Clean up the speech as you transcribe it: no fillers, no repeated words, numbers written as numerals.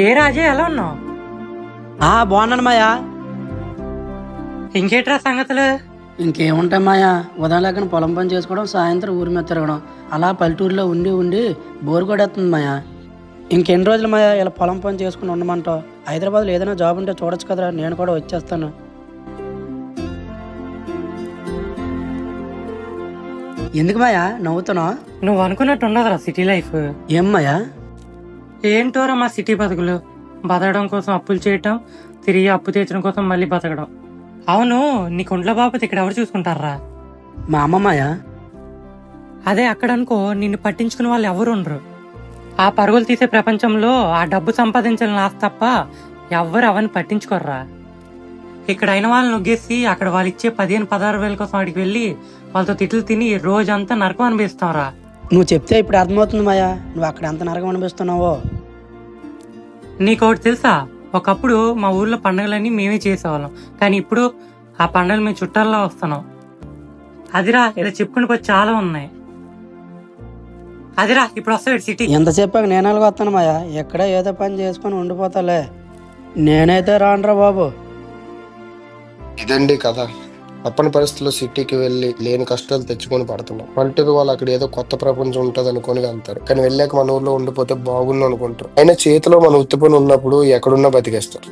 ఏ రాజే ఎలా ఉన్నావు? బాగున్నాను మాయా. ఇంకేట్రా సంగతులు? ఇంకేముంటాయి మాయా, ఉదయం లేకని పొలం పని చేసుకోవడం, సాయంత్రం ఊరి మీద తిరగడం, అలా పల్లెటూరులో ఉండి ఉండి బోరు కొడేస్తుంది మాయా. ఇంకెన్ని రోజులు మాయా ఇలా పొలం పని చేసుకుని ఉండమంటావు? హైదరాబాద్లో ఏదైనా జాబ్ ఉంటే చూడొచ్చు కదరా, నేను కూడా వచ్చేస్తాను. ఎందుకు మాయా నవ్వుతున్నావు? నువ్వు అనుకున్నట్టు ఉండదురా సిటీ లైఫ్. ఏం మాయా? ఏంటోరా మా సిటీ బతుకులు. బతకడం కోసం అప్పులు చేయటం, తిరిగి అప్పు తీర్చడం కోసం మళ్ళీ బతకడం. అవును, నీకు ఒంట్లో బాబు ఇక్కడ ఎవరు చూసుకుంటారా? మా అమ్మ మాయా. అదే అక్కడ అనుకో, నిన్ను పట్టించుకునే వాళ్ళు ఎవరు ఉండరు. ఆ పరుగులు తీసే ప్రపంచంలో ఆ డబ్బు సంపాదించాలని ఆశ తప్ప ఎవ్వరు అవన్నీ పట్టించుకోర్రా. ఇక్కడ అయిన వాళ్ళని నొగ్గేసి అక్కడ వాళ్ళు ఇచ్చే 15-16 వేల కోసం అడిగి వెళ్ళి వాళ్ళతో తిట్లు తిని రోజంతా నరకం అనిపిస్తావురా. నువ్వు చెప్తే ఇప్పుడు అర్థమవుతుంది మాయా, నువ్వు అక్కడ ఎంత నరకం అనిపిస్తున్నావో. నీకోటి తెలుసా, ఒకప్పుడు మా ఊర్లో పండుగలన్నీ మేమే చేసేవాళ్ళం, కానీ ఇప్పుడు ఆ పండుగలు మేము చుట్టాల్లో వస్తున్నాం. అదిరా ఇలా చెప్పుకుని పోయి చాలా ఉన్నాయి. అదిరా ఇప్పుడు వస్తాడు సిటీ. ఎంత చెప్పాక నేను అలాగ వస్తాను మాయా, ఎక్కడ ఏదో పని చేసుకొని ఉండిపోతాలే. నేనైతే రానురా బాబు. ఇదండి కథ. తప్పని పరిస్థితుల్లో సిటీకి వెళ్ళి లేని కష్టాలు తెచ్చుకొని పడుతున్నాం. పల్లెటూరు వాళ్ళు అక్కడ ఏదో కొత్త ప్రపంచం ఉంటది అనుకొని వెళ్తారు, కానీ వెళ్ళాక మన ఊర్లో ఉండిపోతే బాగుండు అనుకుంటారు. అయినా చేతిలో మన ఉత్తిపని ఉన్నప్పుడు ఎక్కడున్నా బతికేస్తారు.